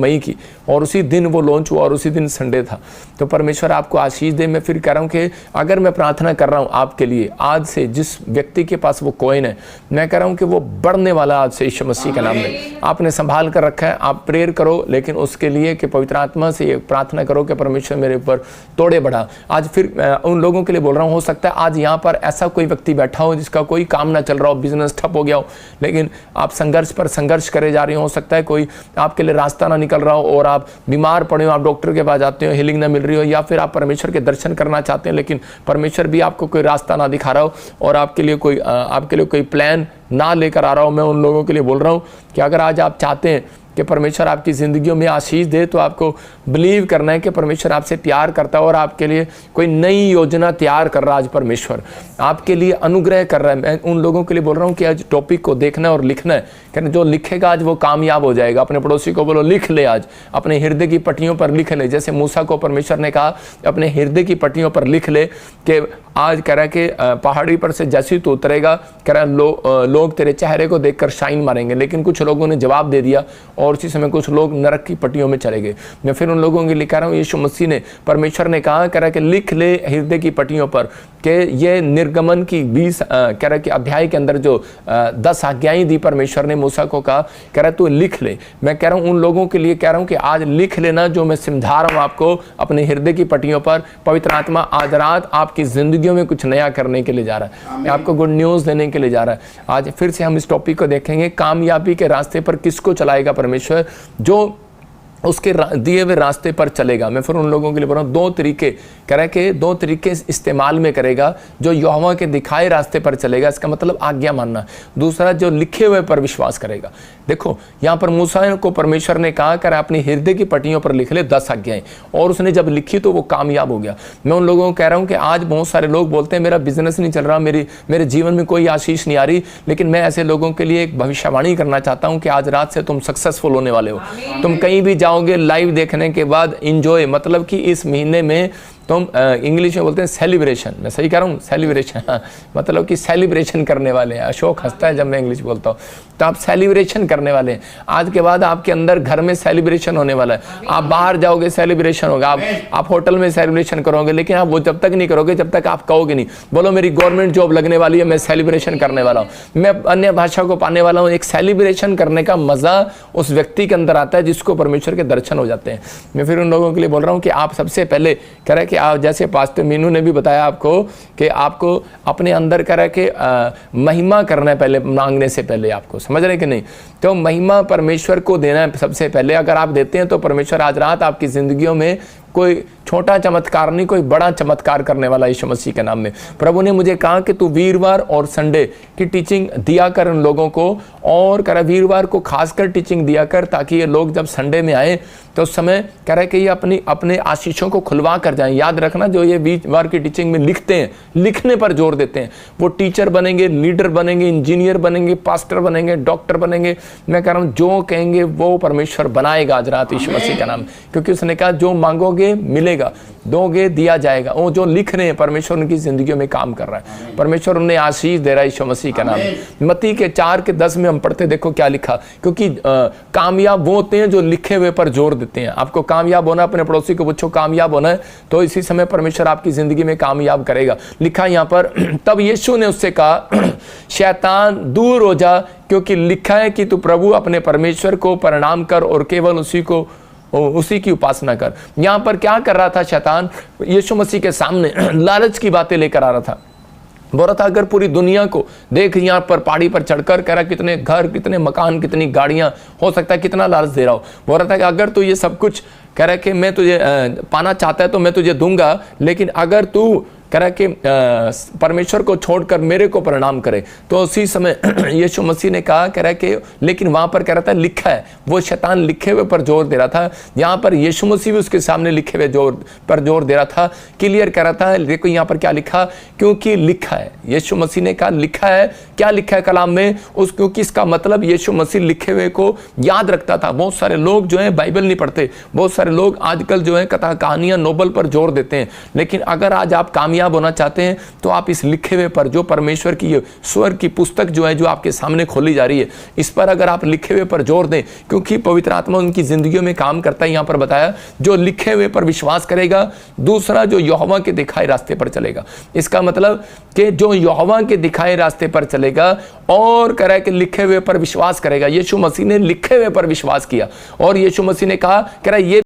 मई की, और उसी दिन वो लॉन्च हुआ और उसी दिन संडे था। तो परमेश्वर आपको आशीष दे। मैं फिर कह रहा हूँ कि अगर मैं प्रार्थना कर रहा हूँ आपके लिए, आज से जिस व्यक्ति के पास वो कॉइन है, मैं कह रहा हूँ कि वो बढ़ने वाला आज से यीशु मसीह के नाम में। आपने संभाल कर रखा है, आप प्रेयर करो, लेकिन उसके लिए कि पवित्र आत्मा से ये प्रार्थना करो कि परमेश्वर मेरे ऊपर तोड़े बढ़ा। आज फिर उन लोगों के लिए बोल रहा हूँ, हो सकता है आज यहाँ पर ऐसा कोई व्यक्ति बैठा हो जिसका कोई काम ना चल रहा हो, बिजनेस ठप हो गया हो, लेकिन आप संघर्ष पर संघर्ष करे जा रहे हो सकता है कोई आपके लिए रास्ता ना निकल रहा हो और आप बीमार पड़े हो, आप डॉक्टर के पास जाते हो, हीलिंग ना मिल रही हो, या फिर आप परमेश्वर के दर्शन करना चाहते हैं लेकिन परमेश्वर भी आपको कोई रास्ता ना दिखा रहा हो और आपके लिए कोई प्लान ना लेकर आ रहा हो। मैं उन लोगों के लिए बोल रहा हूँ कि अगर आज आप चाहते हैं कि परमेश्वर आपकी ज़िंदगियों में आशीष दे, तो आपको बिलीव करना है कि परमेश्वर आपसे प्यार करता है और आपके लिए कोई नई योजना तैयार कर रहा है। आज परमेश्वर आपके लिए अनुग्रह कर रहा है। मैं उन लोगों के लिए बोल रहा हूँ कि आज टॉपिक को देखना है और लिखना है, कहना जो लिखेगा आज वो कामयाब हो जाएगा। अपने पड़ोसी को बोलो लिख ले, आज अपने हृदय की पट्टियों पर लिख ले। जैसे मूसा को परमेश्वर ने कहा अपने हृदय की पट्टियों पर लिख ले कि आज कह रहा है कि पहाड़ी पर से जैसे तू उतरेगा, कह रहा लोग तेरे चेहरे को देखकर शाइन मारेंगे। लेकिन कुछ लोगों ने जवाब दे दिया और उसी समय कुछ लोग नरक की पट्टियों में चले गए। मैं फिर उन लोगों के लिए कह रहा हूँ, यीशु मसीह ने, परमेश्वर ने कहा, कह रहा है कि लिख ले हृदय की पट्टियों पर कि ये निर्गमन की 20 कह रहा है कि अध्याय के अंदर जो 10 आज्ञाएं दी परमेश्वर ने मूसा को कहा, कह रहा है तू लिख ले। मैं कह रहा हूँ उन लोगों के लिए कह रहा हूँ कि आज लिख लेना जो मैं समझा रहा हूँ आपको अपने हृदय की पट्टियों पर। पवित्र आत्मा आज रात आपकी जिंदगियों में कुछ नया करने के लिए जा रहा है, आपको गुड न्यूज़ देने के लिए जा रहा है। आज फिर से हम इस टॉपिक को देखेंगे, कामयाबी के रास्ते पर किसको चलाएगा परमेश्वर, जो उसके दिए हुए रास्ते पर चलेगा। मैं फिर उन लोगों के लिए बोल रहा हूँ, 2 तरीके कह रहा है कि 2 तरीके इस्तेमाल में करेगा। जो यहोवा के दिखाए रास्ते पर चलेगा, इसका मतलब आज्ञा मानना। दूसरा, जो लिखे हुए पर विश्वास करेगा। देखो यहाँ पर मूसा को परमेश्वर ने कहा कर अपनी हृदय की पट्टियों पर लिख ले 10 आज्ञाएं, और उसने जब लिखी तो वो कामयाब हो गया। मैं उन लोगों को कह रहा हूँ कि आज बहुत सारे लोग बोलते हैं मेरा बिजनेस नहीं चल रहा, मेरे जीवन में कोई आशीष नहीं आ रही, लेकिन मैं ऐसे लोगों के लिए एक भविष्यवाणी करना चाहता हूँ कि आज रात से तुम सक्सेसफुल होने वाले हो। तुम कहीं भी जाओगे लाइव देखने के बाद एंजॉय, मतलब कि इस महीने में तुम इंग्लिश में बोलते हैं सेलिब्रेशन, मैं सही कह रहा हूँ सेलिब्रेशन, मतलब कि सेलिब्रेशन करने वाले हैं। अशोक हंसता है जब मैं इंग्लिश बोलता हूँ, तो आप सेलिब्रेशन करने वाले हैं। आज के बाद आपके अंदर घर में सेलिब्रेशन होने वाला है, आप बाहर जाओगे सेलिब्रेशन होगा, आप होटल में सेलिब्रेशन करोगे, लेकिन आप वो जब तक नहीं करोगे जब तक आप कहोगे नहीं, बोलो मेरी गवर्नमेंट जॉब लगने वाली है, मैं सेलिब्रेशन करने वाला हूँ, मैं अन्य भाषा को पाने वाला हूँ। एक सेलिब्रेशन करने का मजा उस व्यक्ति के अंदर आता है जिसको परमेश्वर के दर्शन हो जाते हैं। मैं फिर उन लोगों के लिए बोल रहा हूँ कि आप सबसे पहले कह रहे कि आप, जैसे पास्टर मीनू ने भी बताया आपको कि आपको अपने अंदर कह रहे कि महिमा करना है पहले, मांगने से पहले। आपको समझ रहे कि नहीं? तो महिमा परमेश्वर को देना है सबसे पहले। अगर आप देते हैं तो परमेश्वर आज रात आपकी जिंदगियों में कोई छोटा चमत्कार नहीं, कोई बड़ा चमत्कार करने वाला यीशु मसीह के नाम में। प्रभु ने मुझे कहा कि तू वीरवार और संडे की टीचिंग दिया कर उन लोगों को, और कह रहा वीरवार को खासकर टीचिंग दिया कर, ताकि ये लोग जब संडे में आए तो उस समय कह रहा है कि ये अपने आशीषों को खुलवा कर जाएं। याद रखना, जो ये वीरवार की टीचिंग में लिखते हैं, लिखने पर जोर देते हैं, वो टीचर बनेंगे, लीडर बनेंगे, इंजीनियर बनेंगे, पास्टर बनेंगे, डॉक्टर बनेंगे। मैं कह रहा हूँ जो कहेंगे वो परमेश्वर बनाएगा आज रात यीशु मसीह का नाम, क्योंकि उसने कहा जो मांगोगे मिलेगा, दोगे दिया जाएगा। वो जो लिख रहे हैं परमेश्वर उनकी जिंदगियों में काम कर रहा है, परमेश्वर उन्हें आशीष दे रहा है यीशु मसीह का नाम। मत्ती के 4:10 में हम पढ़ते, देखो क्या लिखा, क्योंकि कामयाब वो होते हैं जो लिखे हुए पर जोर देते हैं। आपको कामयाब होना, अपने पड़ोसी को पूछो कामयाब होना है, तो इसी समय परमेश्वर आपकी जिंदगी में कामयाब करेगा। लिखा यहाँ पर, तब यीशु ने उससे कहा शैतान दूर हो जा, क्योंकि लिखा है कि तू प्रभु अपने परमेश्वर को प्रणाम कर और केवल उसी की उपासना कर। यहां पर क्या कर रहा था शैतान? यीशु मसीह के सामने लालच की बातें लेकर आ रहा था। बोल रहा था अगर पूरी दुनिया को देख, यहाँ पर पहाड़ी पर चढ़कर कह रहा कितने घर, कितने मकान, कितनी गाड़ियां, हो सकता है कितना लालच दे रहा हो। बोल रहा था कि अगर तू ये सब कुछ कह रहा है कि मैं तुझे पाना चाहता है तो मैं तुझे दूंगा, लेकिन अगर तू कह रहा कि परमेश्वर को छोड़कर मेरे को प्रणाम करे। तो उसी समय यीशु मसीह ने कहा, कह रहा कि, लेकिन वहां पर कह रहा था लिखा है, वो शैतान लिखे हुए पर जोर दे रहा था। यहाँ पर यीशु मसीह भी उसके सामने लिखे हुए जोर दे रहा था, क्लियर कर रहा था। देखो यहाँ पर क्या लिखा, क्योंकि लिखा है। यीशु मसीह ने कहा लिखा है, क्या लिखा है कलाम में, क्योंकि इसका मतलब यीशु मसीह लिखे हुए को याद रखता था। बहुत सारे लोग जो है बाइबल नहीं पढ़ते, बहुत सारे लोग आजकल जो है कथा कहानियां नोबल पर जोर देते हैं, लेकिन अगर आज आप कामयाब कामयाब होना चाहते हैं तो आप इस लिखे हुए पर, जो परमेश्वर की ये स्वर की पुस्तक जो है, जो आपके सामने खोली जा रही है, इस पर अगर आप लिखे हुए पर जोर दें, क्योंकि पवित्र आत्मा उनकी जिंदगियों में काम करता है। यहाँ पर बताया जो लिखे हुए पर विश्वास करेगा, दूसरा जो यहोवा के दिखाए रास्ते पर चलेगा। इसका मतलब कि जो यहोवा के दिखाए रास्ते पर चलेगा और कह रहा है कि लिखे हुए पर विश्वास करेगा। यीशु मसीह ने लिखे हुए पर विश्वास किया और यीशु मसीह ने कहा, कह रहा है ये